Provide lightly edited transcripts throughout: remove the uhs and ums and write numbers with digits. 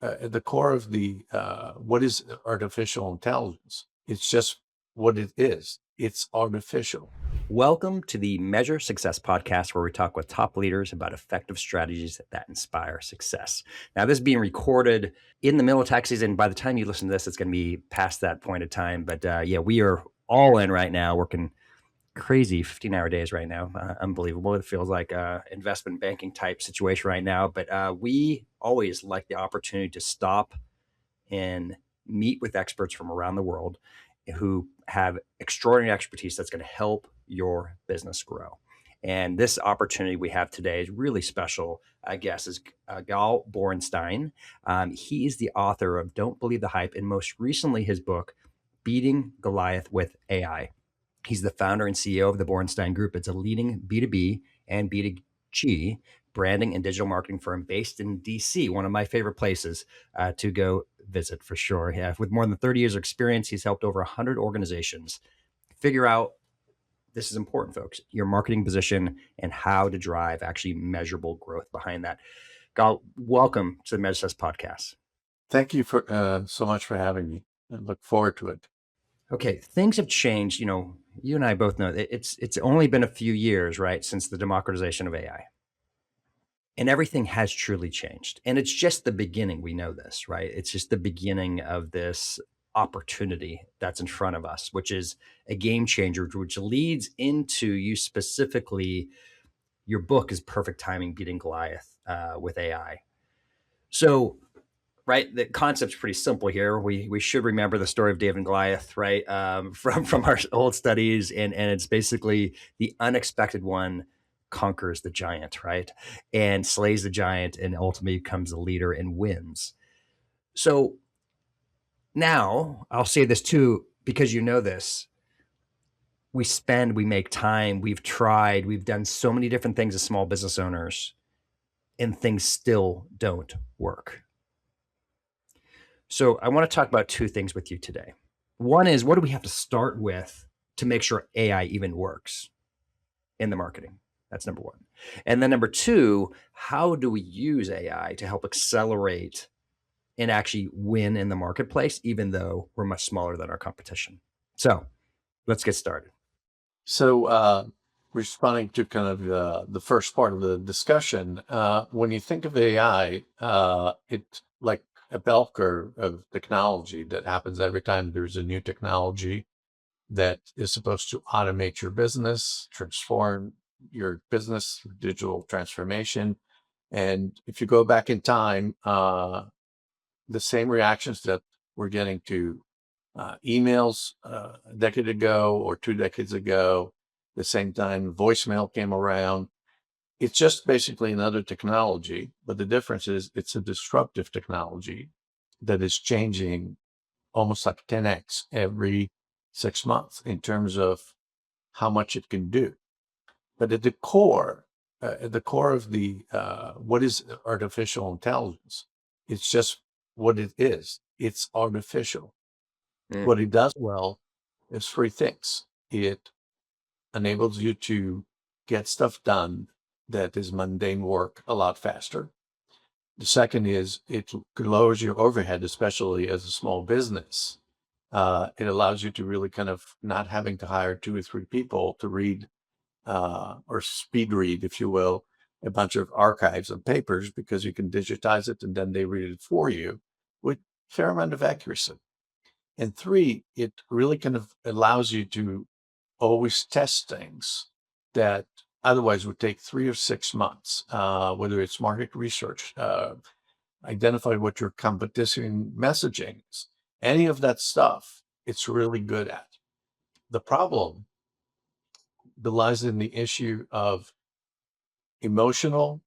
at the core of the what is artificial intelligence? It's just what it is. It's artificial. Welcome to the Measure Success podcast, where we talk with top leaders about effective strategies that inspire success. Now, this is being recorded in the middle of tax season. By the time you listen to this, it's going to be past that point of time. But yeah, we are all in right now, working crazy 15-hour days right now. Unbelievable. It feels like investment banking type situation right now. But we always like the opportunity to stop and meet with experts from around the world who have extraordinary expertise that's going to help your business grow. And this opportunity we have today is really special. I guess is Gal Borenstein. He is the author of Don't Believe the Hype, and most recently his book, Beating Goliath with AI. He's the founder and CEO of the Borenstein Group. It's a leading B2B and B2G branding and digital marketing firm based in DC, one of my favorite places to go visit for sure. Yeah, with more than 30 years of experience, he's helped over 100 organizations figure out, this is important, folks, your marketing position and how to drive actually measurable growth behind that. Gal, welcome to the Measure Success podcast. Thank you for so much for having me. I look forward to it. Okay, things have changed. You know, you and I both know it's only been a few years, right, since the democratization of AI. And everything has truly changed. And it's just the beginning. We know this, right? It's just the beginning of this opportunity that's in front of us, which is a game changer, which leads into you specifically. Your book is perfect timing, Beating Goliath with AI. So, right, the concept's pretty simple here. We should remember the story of David and Goliath, right, from our old studies, and it's basically the unexpected one conquers the giant, right, and slays the giant, and ultimately becomes the leader and wins. So now I'll say this too, because you know this. We make time, we've tried, we've done so many different things as small business owners, and things still don't work. So I want to talk about two things with you today. One is, what do we have to start with to make sure AI even works in the marketing? That's number one. And then number two, how do we use AI to help accelerate and actually win in the marketplace, even though we're much smaller than our competition? So let's get started. So, responding to kind of the first part of the discussion, when you think of AI, it's like a bell curve of technology that happens every time there's a new technology that is supposed to automate your business, transform your business through digital transformation. And if you go back in time, the same reactions that we're getting to emails a decade ago or 2 decades ago, the same time voicemail came around. It's just basically another technology, but the difference is it's a disruptive technology that is changing almost like 10x every 6 months in terms of how much it can do. But at the core of the what is artificial intelligence? It's just what it is. It's artificial. What it does well is three things. It enables you to get stuff done that is mundane work a lot faster. The second is it lowers your overhead, especially as a small business. It allows you to really kind of not having to hire 2 or 3 people to read or speed read, if you will, a bunch of archives of papers, because you can digitize it and then they read it for you with a fair amount of accuracy. And three, it really kind of allows you to always test things that otherwise would take 3 or 6 months, whether it's market research, identify what your competition messaging is, any of that stuff, it's really good at. The problem lies in the issue of emotional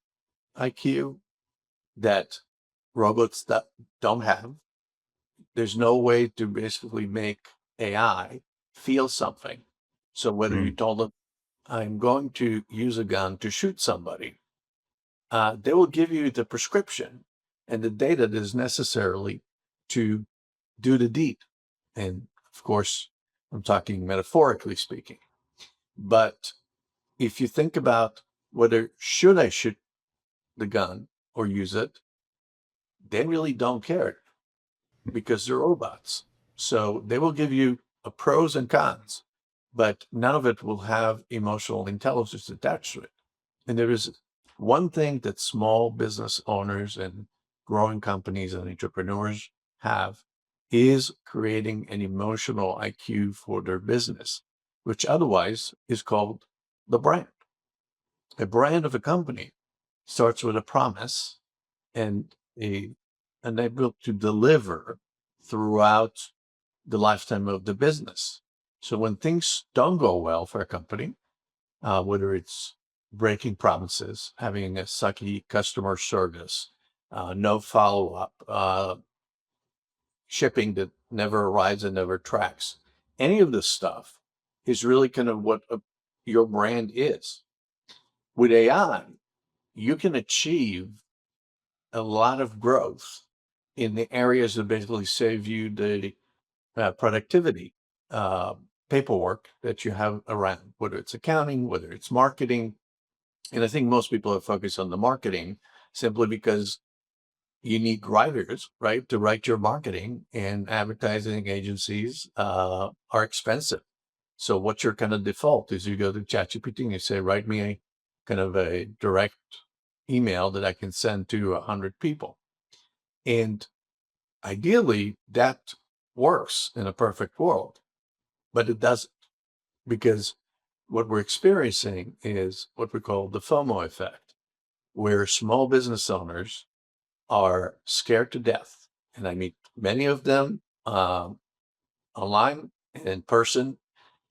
IQ that robots that don't have. There's no way to basically make AI feel something. So whether you told them, I'm going to use a gun to shoot somebody, they will give you the prescription and the data that is necessarily to do the deed. And of course, I'm talking metaphorically speaking. But if you think about whether should I shoot the gun or use it, they really don't care because they're robots. So they will give you a pros and cons, but none of it will have emotional intelligence attached to it. And there is one thing that small business owners and growing companies and entrepreneurs have is creating an emotional IQ for their business, which otherwise is called the brand. A brand of a company starts with a promise and and able to deliver throughout the lifetime of the business. So when things don't go well for a company, whether it's breaking promises, having a sucky customer service, no follow-up, shipping that never arrives and never tracks, any of this stuff is really kind of what your brand is. With AI, you can achieve a lot of growth in the areas that basically save you the productivity uh, paperwork that you have around, whether it's accounting, whether it's marketing. And I think most people are focused on the marketing simply because you need writers, right, to write your marketing, and advertising agencies are expensive. So what's your kind of default is you go to ChatGPT and you say, write me a kind of a direct email that I can send to 100 people. And ideally, that works in a perfect world, but it doesn't, because what we're experiencing is what we call the FOMO effect, where small business owners are scared to death. And I meet many of them online and in person,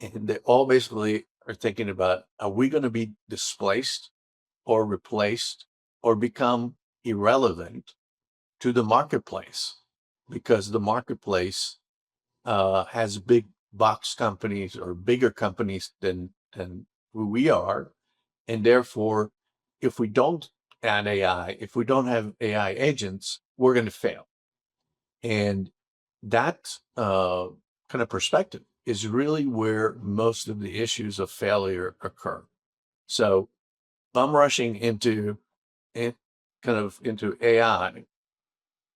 and they all basically are thinking about, are we going to be displaced or replaced or become irrelevant to the marketplace? Because the marketplace has big box companies or bigger companies than who we are. And therefore, if we don't add AI, if we don't have AI agents, we're going to fail. And that kind of perspective is really where most of the issues of failure occur. So I'm rushing into it, kind of into AI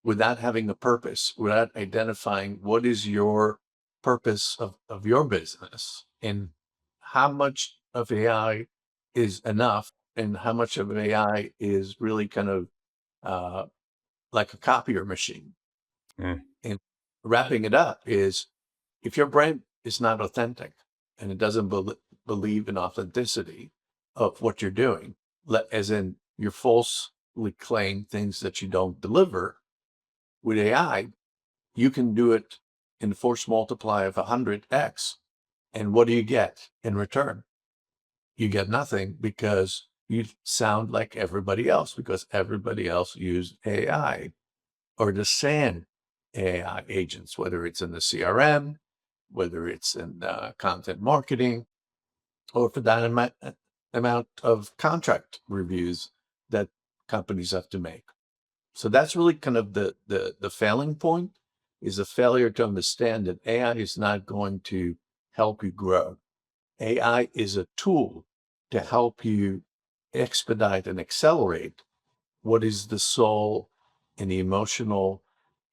without having a purpose, without identifying what is your purpose of your business and how much of AI is enough and how much of AI is really kind of uh, like a copier machine. Mm. And wrapping it up is, if your brand is not authentic and it doesn't believe in authenticity of what you're doing, as in you falsely claim things that you don't deliver, with AI, you can do it in force multiply of 100x. And what do you get in return? You get nothing, because you sound like everybody else, because everybody else used AI or the same AI agents, whether it's in the CRM, whether it's in content marketing, or for that amount of contract reviews that companies have to make. So that's really kind of the failing point, is a failure to understand that AI is not going to help you grow. AI is a tool to help you expedite and accelerate what is the soul and the emotional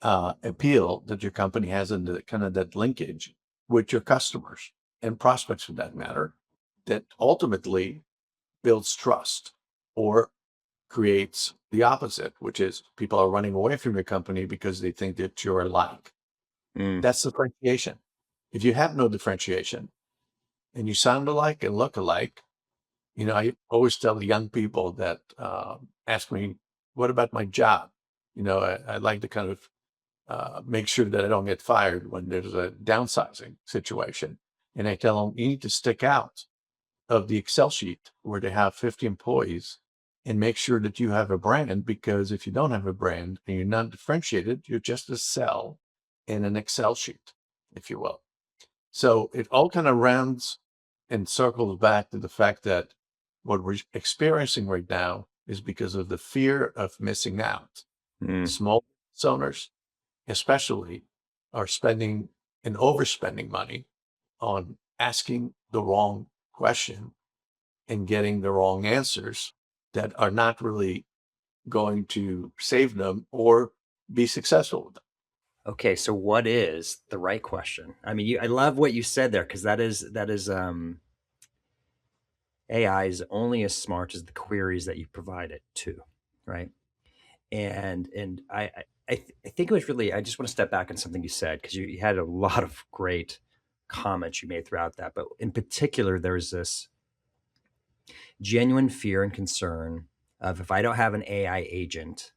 appeal that your company has, in the kind of that linkage with your customers and prospects, for that matter, that ultimately builds trust, or creates the opposite, which is people are running away from your company because they think that you're alike. Mm. That's differentiation. If you have no differentiation and you sound alike and look alike, I always tell the young people that ask me, what about my job? I like to kind of make sure that I don't get fired when there's a downsizing situation. And I tell them, you need to stick out of the Excel sheet where they have 50 employees, and make sure that you have a brand, because if you don't have a brand and you're not differentiated, you're just a cell in an Excel sheet, if you will. So it all kind of rounds and circles back to the fact that what we're experiencing right now is because of the fear of missing out. Mm. Small business owners, especially, are spending and overspending money on asking the wrong question and getting the wrong answers that are not really going to save them, or be successful with them. Okay, so what is the right question? I mean, I love what you said there because that is AI is only as smart as the queries that you provide it to, right? And I think it was really, I just want to step back on something you said because you had a lot of great comments you made throughout that, but in particular, there's this genuine fear and concern of if I don't have an AI agent,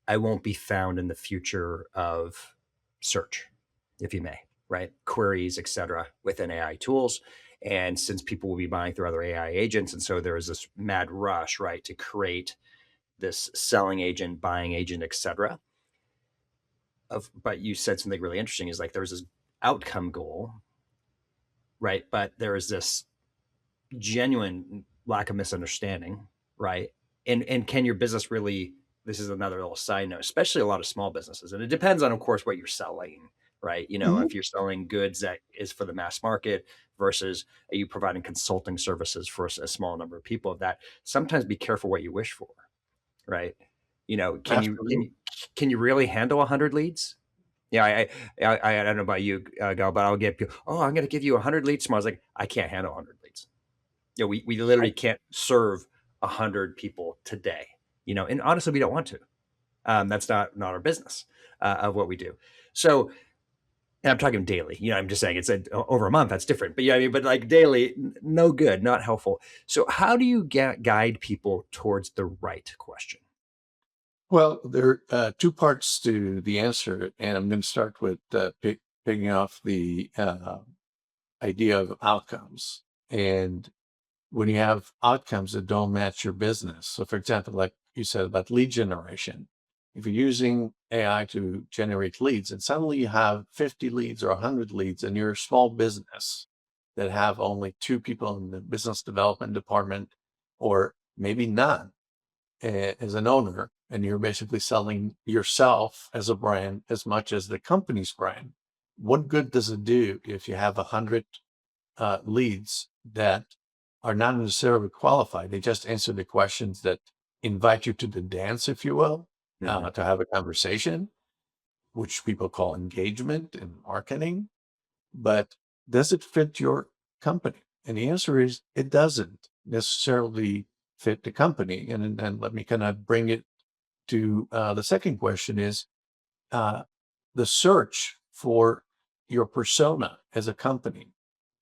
I won't be found in the future of search, if you may, right? Queries, etc., within AI tools. And since people will be buying through other AI agents, and so there is this mad rush, right, to create this selling agent, buying agent, etc. But you said something really interesting is like there's this outcome goal, right? But there is this genuine lack of misunderstanding, right? And can your business really, this is another little side note, especially a lot of small businesses, and it depends on, of course, what you're selling, right? You know, Mhm. if you're selling goods that is for the mass market versus are you providing consulting services for a small number of people, of that sometimes be careful what you wish for, right? You know, Absolutely. can you really handle 100 leads? Yeah, I don't know about you, Gal, but I'll get people. Oh, I'm going to give you 100 leads tomorrow. I was like, I can't handle 100 leads. You know, we I, literally can't serve 100 people today. You know, and honestly, we don't want to. That's not our business of what we do. So, and I'm talking daily. You know, I'm just saying over a month. That's different. But yeah, I mean, but like daily, no good, not helpful. So, how do you guide people towards the right question? well, there are two parts to the answer, and I'm going to start with picking off the idea of outcomes. And when you have outcomes that don't match your business, so for example, like you said about lead generation, if you're using AI to generate leads and suddenly you have 50 leads or 100 leads and you're a small business that have only two people in the business development department, or maybe none, as an owner, and you're basically selling yourself as a brand as much as the company's brand, what good does it do if you have 100 leads that are not necessarily qualified? They just answer the questions that invite you to the dance, if you will, Mhm. to have a conversation, which people call engagement in marketing. But does it fit your company? And the answer is it doesn't necessarily fit the company. And then let me kind of bring it to the second question is uh, the search for your persona as a company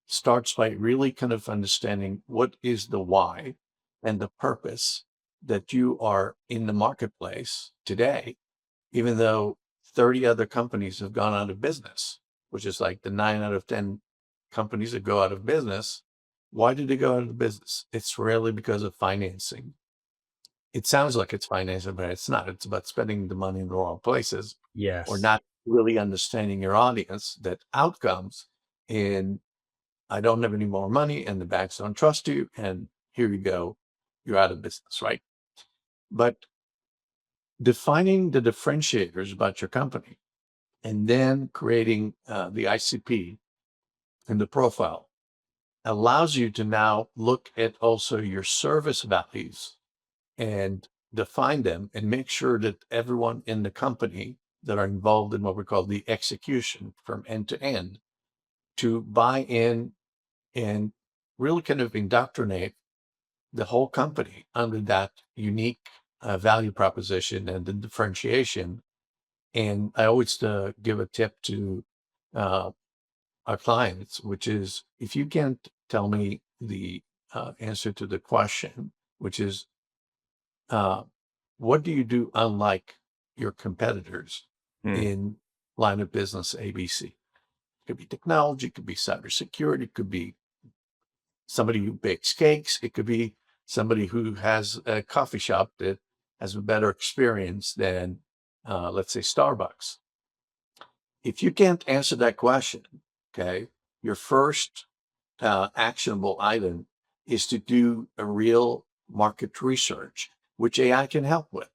starts by really kind of understanding what is the why and the purpose that you are in the marketplace today, even though 30 other companies have gone out of business, which is like the 9 out of 10 companies that go out of business. Why did they go out of business? It's rarely because of financing. It sounds like it's financing, but it's not. It's about spending the money in the wrong places or Yes. not really understanding your audience, that outcomes in I don't have any more money and the banks don't trust you. And here you go, you're out of business, right? But defining the differentiators about your company and then creating the ICP and the profile allows you to now look at also your service values and define them and make sure that everyone in the company that are involved in what we call the execution from end to end to buy in and really kind of indoctrinate the whole company under that unique value proposition and the differentiation. And I always give a tip to uh, our clients, which is if you can't tell me the answer to the question, which is uh, what do you do unlike your competitors Hmm. in line of business ABC? It could be technology, it could be cybersecurity, it could be somebody who bakes cakes. It could be somebody who has a coffee shop that has a better experience than, let's say, Starbucks. If you can't answer that question, okay, your first actionable item is to do a real market research, which AI can help with.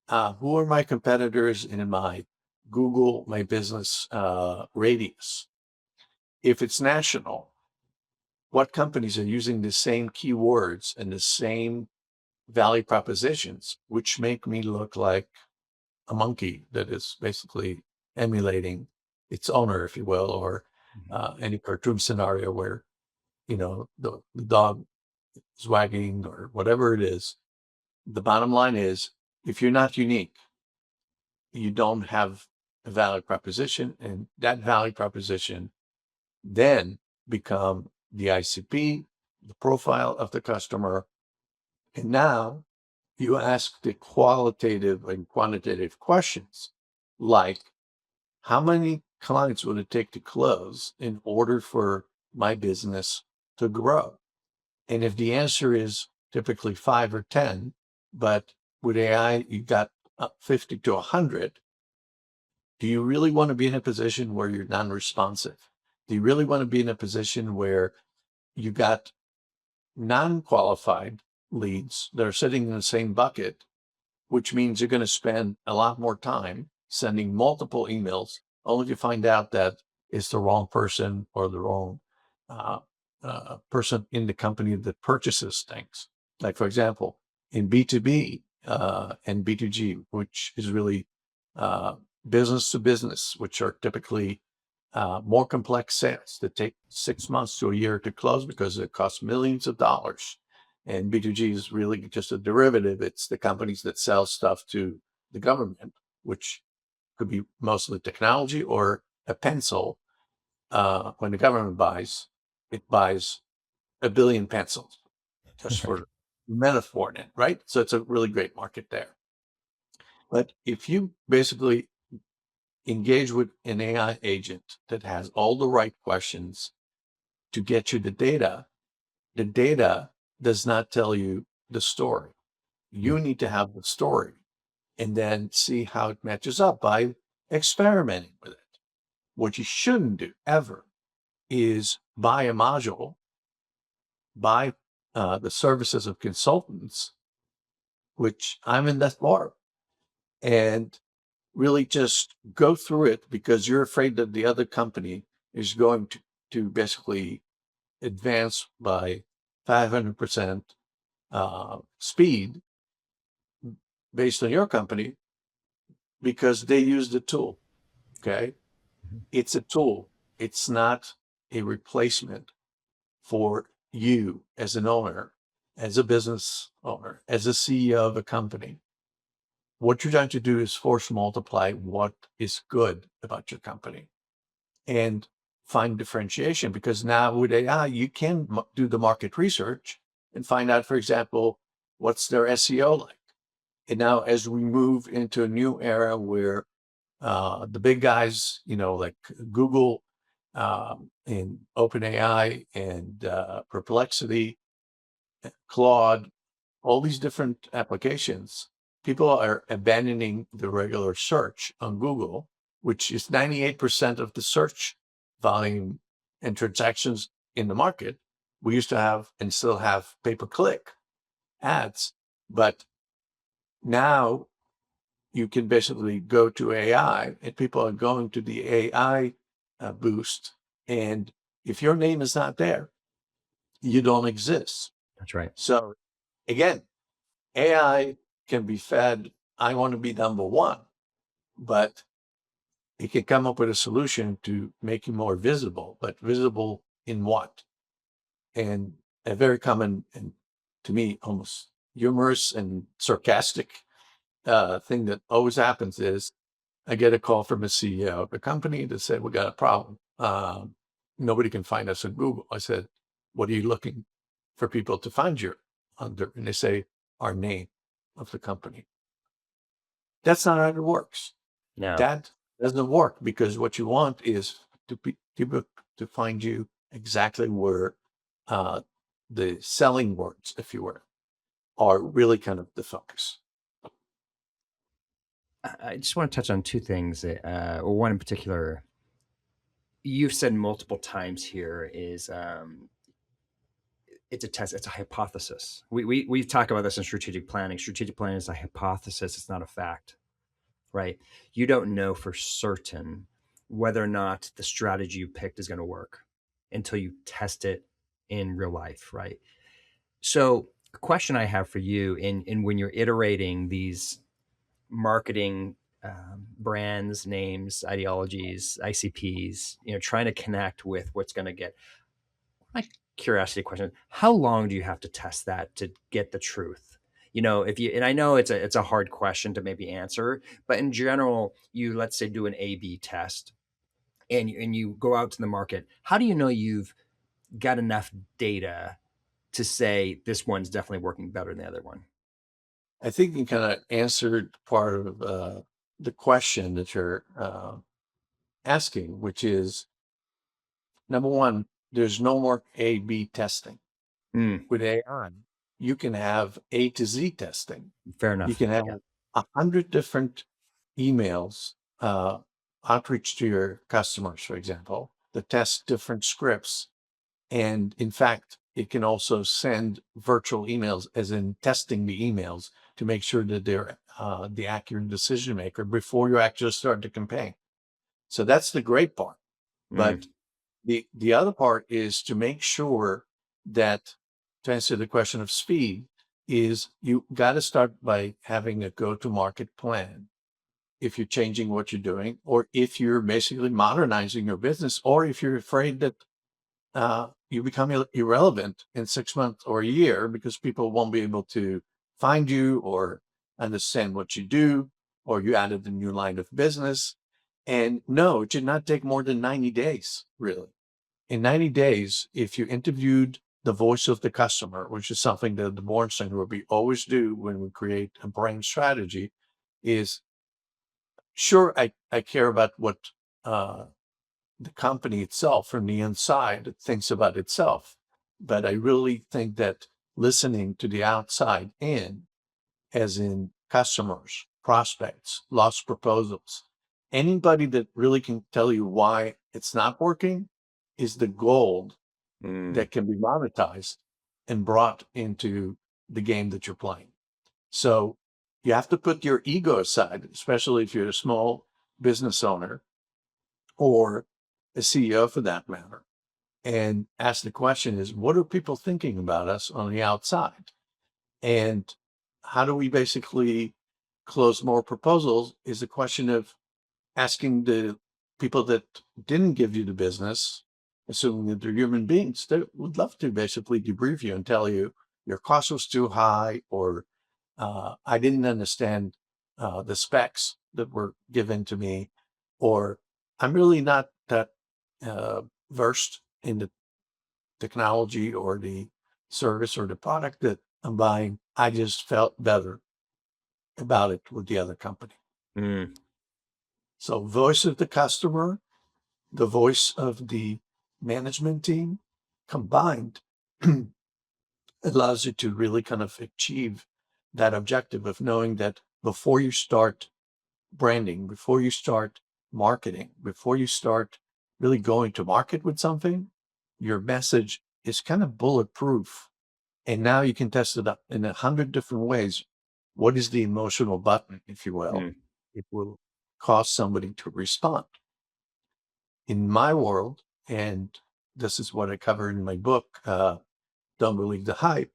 Who are my competitors in my Google, my business radius? If it's national, what companies are using the same keywords and the same value propositions, which make me look like a monkey that is basically emulating its owner, if you will, or any cartoon scenario where, the dog is wagging or whatever it is. The bottom line is, if you're not unique, you don't have a value proposition, and that value proposition then become the ICP, the profile of the customer. And now you ask the qualitative and quantitative questions like, how many clients would it take to close in order for my business to grow? And if the answer is typically 5 or 10, but with AI, you got 50 to 100, do you really want to be in a position where you're non-responsive? Do you really want to be in a position where you got non-qualified leads that are sitting in the same bucket, which means you're going to spend a lot more time sending multiple emails only to find out that it's the wrong person or the wrong uh, person in the company that purchases things. Like, for example, in B2B and B2G, which is really uh, business to business, which are typically more complex sales that take 6 months to a year to close because it costs millions of dollars. And B2G is really just a derivative. It's the companies that sell stuff to the government, which could be mostly technology or a pencil. When the government buys, it buys a billion pencils, just Right. for metaphor in it, right? So it's a really great market there. But if you basically engage with an AI agent that has all the right questions to get you the data does not tell you the story. You need to have the story and then see how it matches up by experimenting with it. What you shouldn't do ever is buy a module, buy the services of consultants, which I'm in that bar, and really just go through it because you're afraid that the other company is going to basically advance by 500% speed based on your company because they use the tool. Okay. It's a tool. It's not a replacement for you as an owner, as a business owner, as a CEO of a company. What you're trying to do is force multiply what is good about your company and find differentiation, because now with AI, you can do the market research and find out, for example, what's their SEO like. And now as we move into a new era where the big guys, like Google and OpenAI and Perplexity, Claude, all these different applications, people are abandoning the regular search on Google, which is 98% of the search volume and transactions in the market. We used to have and still have pay-per-click ads, but now you can basically go to AI and people are going to the AI boost. And if your name is not there, you don't exist. That's right. So again, AI can be fed, I want to be number one, but it can come up with a solution to make you more visible, but visible in what? And a very common, and to me, almost humorous and sarcastic thing that always happens is I get a call from a CEO of a company that said, we got a problem. Nobody can find us on Google. I said, what are you looking for people to find you under? And they say, our name of the company. That's not how it works. No. That doesn't work because what you want is people to find you exactly where uh, the selling words, if you were, are really kind of the focus. I just want to touch on two things, or one in particular. You've said multiple times here is it's a test, it's a hypothesis. We talk about this in strategic planning. Strategic planning is a hypothesis, it's not a fact, right? You don't know for certain whether or not the strategy you picked is going to work until you test it in real life, right? So, a question I have for you in when you're iterating these marketing brands, names, ideologies, ICPs, trying to connect with what's going to get. My curiosity question: how long do you have to test that to get the truth? If you, and I know it's a hard question to maybe answer, but in general, you, let's say, do an A/B test, and you go out to the market. How do you know you've got enough data to say this one's definitely working better than the other one? I think you kind of answered part of the question that you're asking, which is number one, there's no more A/B testing. Mm, With AI, you can have A to Z testing. fair You enough. can have Yeah. 100 different emails, outreach to your customers, for example, that test different scripts. And in fact, it can also send virtual emails, as in testing the emails to make sure that they're the accurate decision maker before you actually start the campaign. So that's the great part. Mm, But the other part is to make sure that, to answer the question of speed, is you got to start by having a go-to-market plan if you're changing what you're doing, or if you're basically modernizing your business, or if you're afraid that you become irrelevant in 6 months or a year because people won't be able to find you or understand what you do, or you added a new line of business. And no, it should not take more than 90 days, really. In 90 days, if you interviewed the voice of the customer, which is something that the Borenstein Group we always do when we create a brand strategy, is sure, I care about what uh, the company itself from the inside thinks about itself. But I really think that listening to the outside in, as in customers, prospects, lost proposals, anybody that really can tell you why it's not working, is the gold mm, that can be monetized and brought into the game that you're playing. So you have to put your ego aside, especially if you're a small business owner or a CEO for that matter, and ask the question is, what are people thinking about us on the outside? And how do we basically close more proposals is a question of asking the people that didn't give you the business, assuming that they're human beings, they would love to basically debrief you and tell you your cost was too high, or I didn't understand the specs that were given to me, or I'm really not that uh, versed in the technology or the service or the product that I'm buying. I just felt better about it with the other company. mm. So, voice of the customer, the voice of the management team combined allows you to really kind of achieve that objective of knowing that before you start branding, before you start marketing, before you start really going to market with something, your message is kind of bulletproof. And now you can test it up in 100 different ways. What is the emotional button, if you will? Mm. It will cause somebody to respond. In my world, and this is what I cover in my book, Don't Believe the Hype,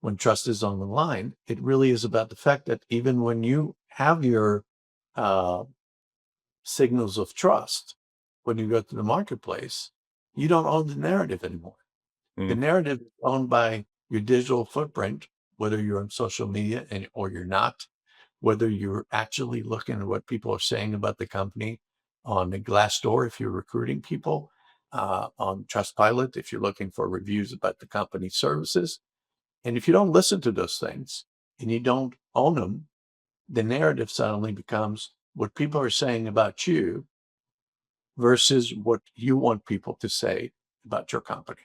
when trust is on the line, it really is about the fact that even when you have your uh, signals of trust, when you go to the marketplace, you don't own the narrative anymore. The Mm. narrative is owned by your digital footprint, whether you're on social media or you're not, whether you're actually looking at what people are saying about the company on the Glassdoor if you're recruiting people, on Trustpilot if you're looking for reviews about the company's services. And if you don't listen to those things and you don't own them, the narrative suddenly becomes what people are saying about you versus what you want people to say about your company.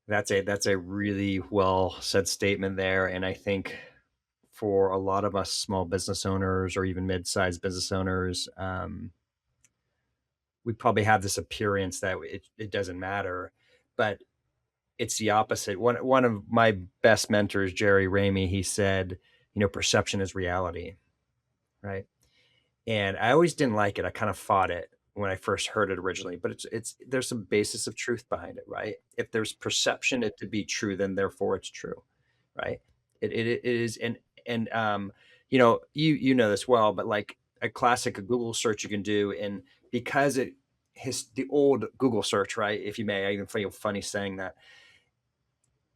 That's a really well said statement there, and I think for a lot of us small business owners or even mid-sized business owners, we probably have this appearance that it doesn't matter, but it's the opposite. One of my best mentors, Jerry Ramey, he said, perception is reality, right? And I always didn't like it. I kind of fought it when I first heard it originally, but it's there's some basis of truth behind it, right? If there's perception it to be true, then therefore it's true, right? It is, and you know this well, but like a classic Google search you can do, and because the old Google search, right? If you may, I even feel funny saying that.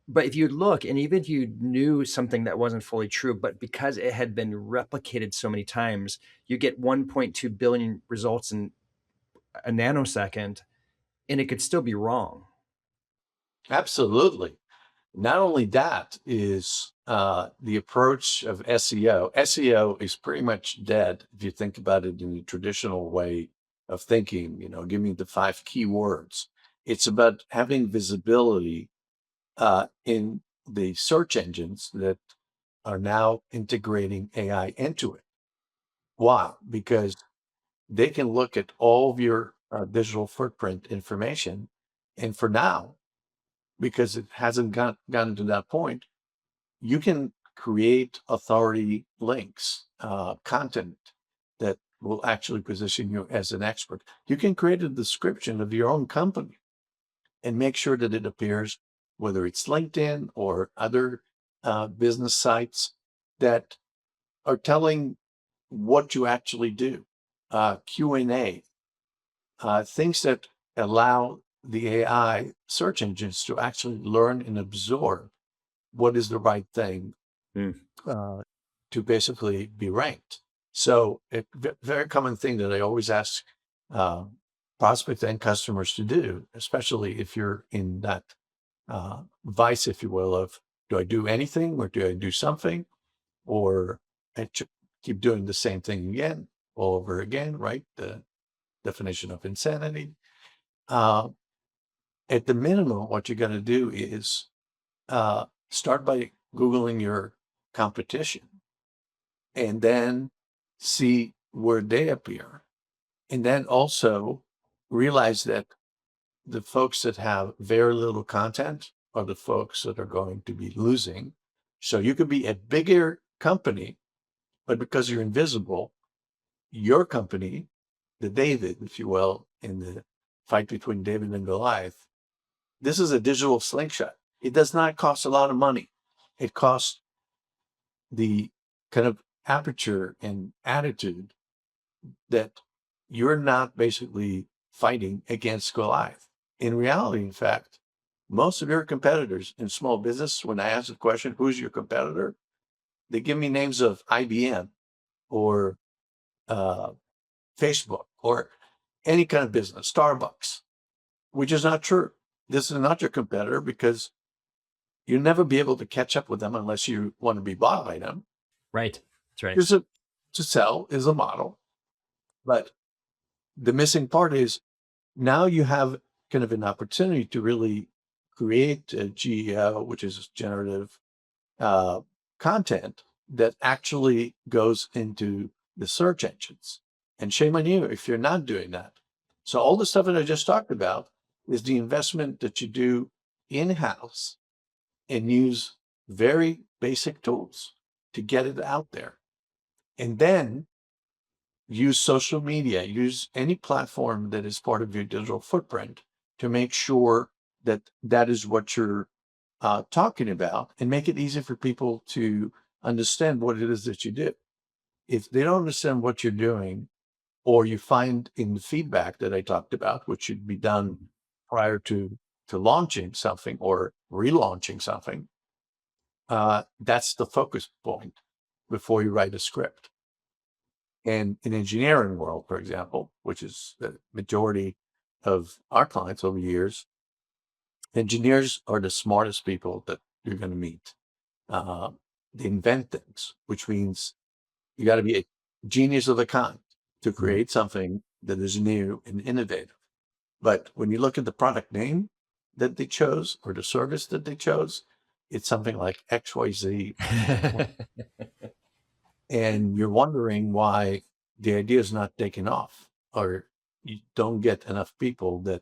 But if you look, and even if you knew something that wasn't fully true, but because it had been replicated so many times, you get 1.2 billion results in a nanosecond, and it could still be wrong. Absolutely. Not only that is the approach of SEO. SEO is pretty much dead if you think about it in the traditional way of thinking, give me the 5 keywords. It's about having visibility in the search engines that are now integrating AI into it. Why? Because they can look at all of your digital footprint information. And for now, because it hasn't gotten to that point, you can create authority links, content that will actually position you as an expert. You can create a description of your own company and make sure that it appears, whether it's LinkedIn or other business sites that are telling what you actually do. Q&A, things that allow the AI search engines to actually learn and absorb what is the right thing Mm. uh, to basically be ranked. So a very common thing that I always ask uh, prospects and customers to do, especially if you're in that vice, if you will, of do I do anything or do I do something, or keep doing the same thing again all over again, right? The definition of insanity. Uh, at the minimum, what you're going to do is start by Googling your competition and then see where they appear. And then also realize that the folks that have very little content are the folks that are going to be losing. So you could be a bigger company, but because you're invisible, your company, the David, if you will, in the fight between David and Goliath, this is a digital slingshot. It does not cost a lot of money. It costs the kind of aperture and attitude that you're not basically fighting against Goliath. In reality, in fact, most of your competitors in small business, when I ask the question, who's your competitor? They give me names of IBM or uh, Facebook or any kind of business, Starbucks, which is not true. This is not your competitor because you'll never be able to catch up with them unless you want to be bought by them. Right. That's right. Because to sell is a model, but the missing part is now you have kind of an opportunity to really create a GEO, which is generative uh, content that actually goes into the search engines. And shame on you if you're not doing that. So all the stuff that I just talked about is the investment that you do in-house and use very basic tools to get it out there. And then use social media, use any platform that is part of your digital footprint to make sure that that is what you're talking about and make it easy for people to understand what it is that you do. If they don't understand what you're doing, or you find in the feedback that I talked about, which should be done prior to launching something or relaunching something, that's the focus point before you write a script. And in engineering world, for example, which is the majority of our clients over years, engineers are the smartest people that you're going to meet. Uh, they invent things, which means you got to be a genius of a kind to create something that is new and innovative. But when you look at the product name that they chose or the service that they chose, it's something like XYZ. And you're wondering why the idea is not taken off, or you don't get enough people that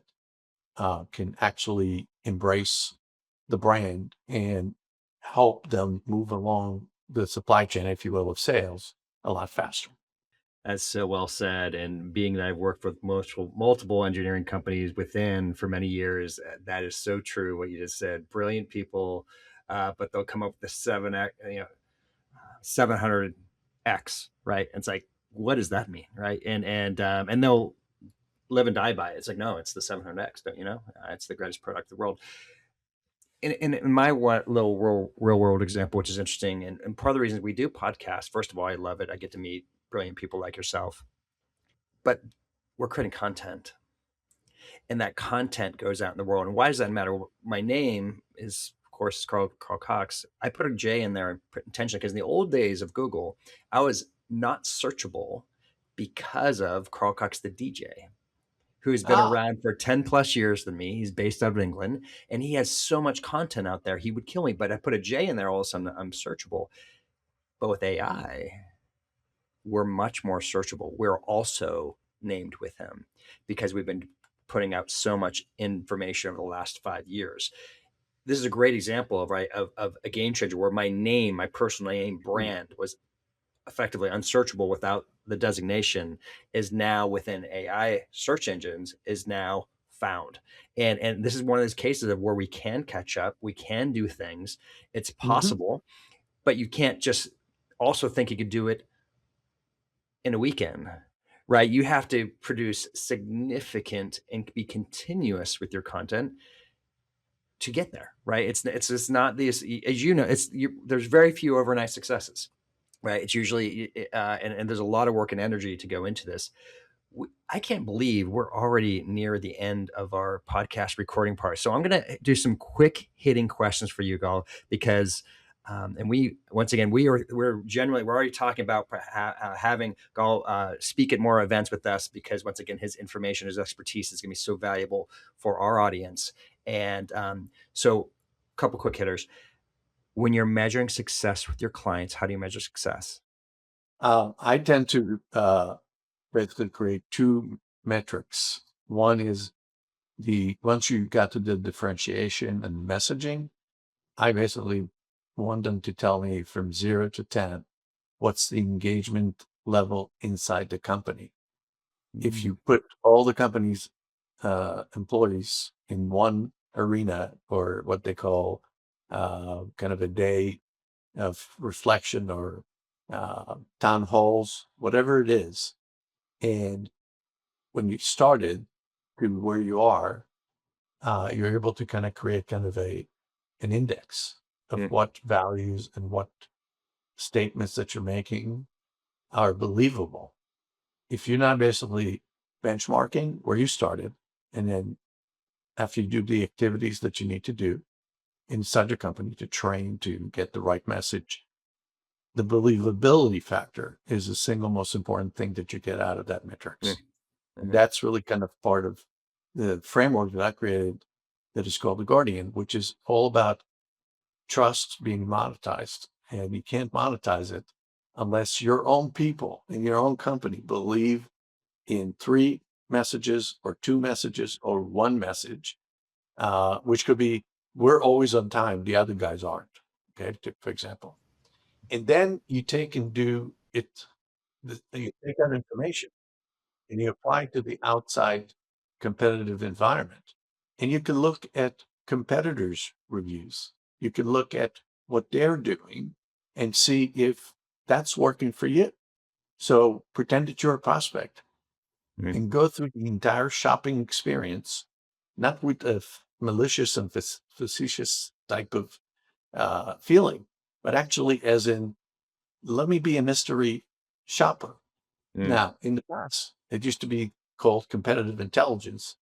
can actually embrace the brand and help them move along the supply chain, if you will, of sales a lot faster. That's so well said. And being that I've worked with multiple engineering companies within for many years, that is so true. What you just said, brilliant people, but they'll come up with the 700X, right? And it's like, what does that mean, right? And they'll live and die by it. It's like, no, it's the 700X, don't you know? It's the greatest product in the world. In my little real world example, which is interesting, and part of the reasons we do podcasts, first of all, I love it. I get to meet brilliant people like yourself, but we're creating content, and that content goes out in the world. And why does that matter? My name is, of course, Carl Cox. I put a J in there intentionally because in the old days of Google, I was not searchable because of Carl Cox, the DJ, who's been Ah, around for 10 plus years than me. He's based out of England and he has so much content out there. He would kill me, but I put a J in there, all of a sudden I'm searchable. But with AI, we're much more searchable. We're also named with him because we've been putting out so much information over the last 5 years. This is a great example of, right, of a game changer where my name, my personal name brand was effectively unsearchable without the designation, is now within AI search engines, is now found. And this is one of those cases of where we can catch up, we can do things, it's mhm, possible, but you can't just also think you could do it in a weekend, right? You have to produce significant and be continuous with your content to get there, right? It's just not these, as you know, there's very few overnight successes, right? It's usually, and there's a lot of work and energy to go into this. I can't believe we're already near the end of our podcast recording part. So I'm going to do some quick hitting questions for you, Gal, because, and once again, we're already talking about having Gal speak at more events with us because once again, his information, his expertise is going to be so valuable for our audience. And so a couple quick hitters. When you're measuring success with your clients, how do you measure success? I tend to basically create two metrics. One is once you got to the differentiation and messaging, I basically want them to tell me from 0 to 10, what's the engagement level inside the company. If Mm, you put all the company's employees in one arena, or what they call kind of a day of reflection, or town halls, whatever it is, and when you started to where you are, you're able to kind of create kind of an index of mm, what values and what statements that you're making are believable. If you're not basically benchmarking where you started, and then after you do the activities that you need to do inside your company to train to get the right message, the believability factor is the single most important thing that you get out of that mm, metrics. And mhm, that's really kind of part of the framework that I created that is called the Guardian, which is all about trust being monetized. And you can't monetize it unless your own people in your own company believe in three messages or two messages or one message, which could be, we're always on time, the other guys aren't. Okay, for example. And then you take and do it, you take that information and you apply it to the outside competitive environment. And you can look at competitors' reviews. You can look at what they're doing and see if that's working for you. So pretend that you're a prospect mm, and go through the entire shopping experience, not with a malicious and facetious type of feeling, but actually as in, let me be a mystery shopper. mm, Now, in the past, it used to be called competitive intelligence,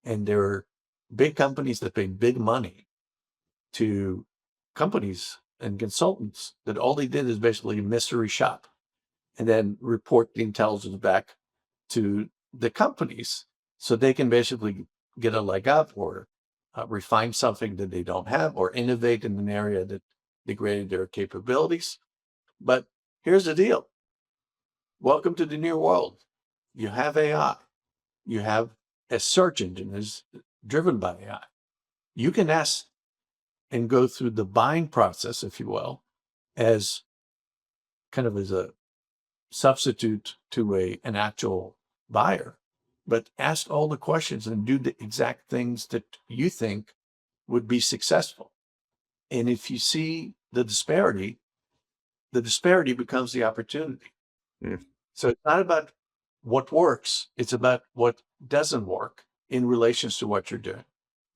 and there were big companies that paid big money to companies and consultants that all they did is basically mystery shop and then report the intelligence back to the companies so they can basically get a leg up, or refine something that they don't have, or innovate in an area that degraded their capabilities. But here's the deal. Welcome to the new world. You have AI. You have a search engine is driven by AI. You can ask and go through the buying process, if you will, as kind of as a substitute to an actual buyer, but ask all the questions and do the exact things that you think would be successful. And if you see the disparity becomes the opportunity. mm. So it's not about what works, it's about what doesn't work in relations to what you're doing.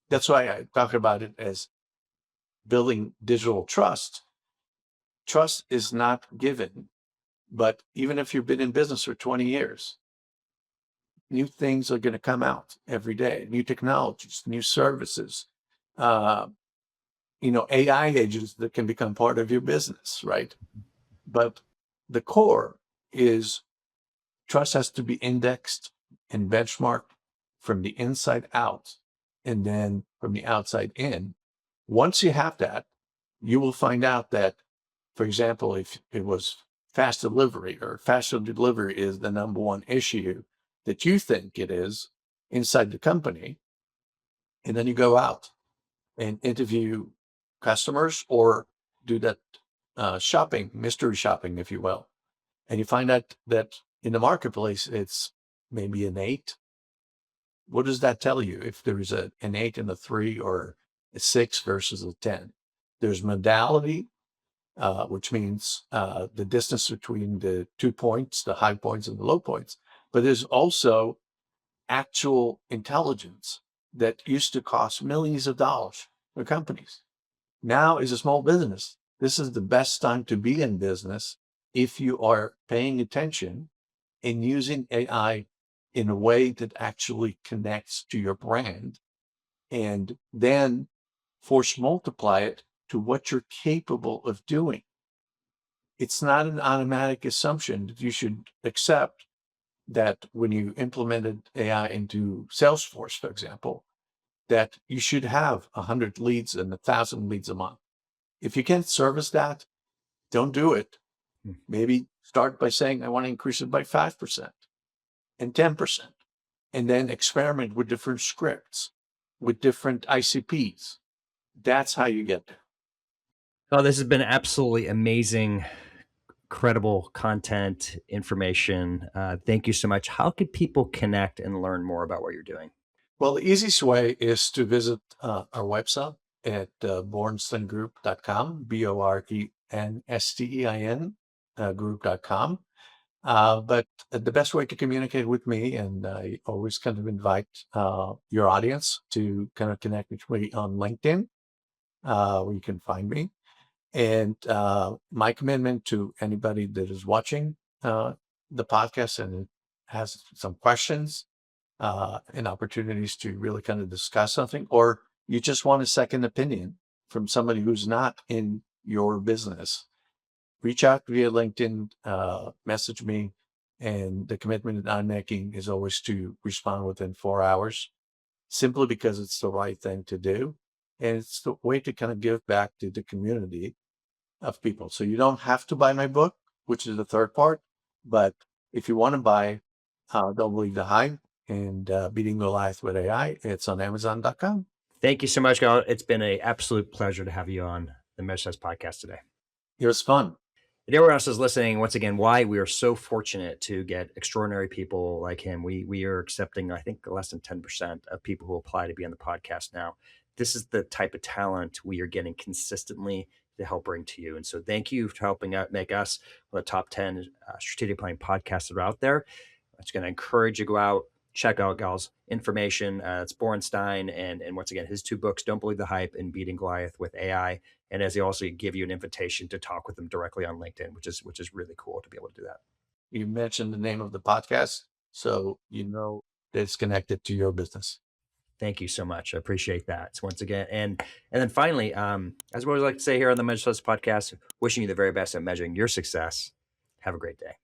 That's why I talk about it as building digital trust. Trust is not given, but even if you've been in business for 20 years, new things are going to come out every day, new technologies, new services, uh, AI agents that can become part of your business, right? But the core is trust has to be indexed and benchmarked from the inside out and then from the outside in. Once you have that, you will find out that, for example, if it was fast delivery or faster delivery is the number one issue that you think it is inside the company, and then you go out and interview customers or do that mystery shopping, if you will, and you find out that in the marketplace it's maybe an 8. What does that tell you if there is an 8 and a 3 or a 6 versus a 10? There's modality, which means the distance between the 2 points, the high points and the low points. But there's also actual intelligence that used to cost millions of dollars for companies. Now, as a small business, this is the best time to be in business if you are paying attention and using AI in a way that actually connects to your brand, and then force multiply it to what you're capable of doing. It's not an automatic assumption that you should accept that when you implemented AI into Salesforce, for example, that you should have 100 leads and 1,000 leads a month. If you can't service that, don't do it. Maybe start by saying, I want to increase it by 5% and 10%, and then experiment with different scripts, with different ICPs. That's how you get there. Oh, this has been absolutely amazing, credible content, information. Thank you so much. How could people connect and learn more about what you're doing? Well, the easiest way is to visit our website at borensteingroup.com, BORENSTEIN group.com. But the best way to communicate with me, and I always kind of invite your audience to kind of connect with me on LinkedIn, where you can find me. And my commitment to anybody that is watching the podcast and has some questions and opportunities to really kind of discuss something, or you just want a second opinion from somebody who's not in your business, reach out via LinkedIn, message me. And the commitment that I'm making is always to respond within 4 hours, simply because it's the right thing to do. And it's the way to kind of give back to the community of people. So you don't have to buy my book, which is the third part. But if you want to buy Don't Believe the Hype and Beating Goliath with AI, it's on Amazon.com. Thank you so much, Gal. It's been an absolute pleasure to have you on the Measure Success podcast today. It was fun. And everyone else is listening, once again, why we are so fortunate to get extraordinary people like him. We are accepting, I think, less than 10% of people who apply to be on the podcast now. This is the type of talent we are getting consistently to help bring to you. And so thank you for helping out make us one of the top 10 strategic planning podcasts that are out there. I'm just going to encourage you to go out, check out Gal's information. It's Borenstein, and once again, his 2 books, Don't Believe the Hype and Beating Goliath with AI. And as he also give you an invitation to talk with him directly on LinkedIn, which is really cool to be able to do that. You mentioned the name of the podcast, so you know that it's connected to your business. Thank you so much. I appreciate that. So once again, and then finally, as we always like to say here on the Measure Success podcast, wishing you the very best at measuring your success. Have a great day.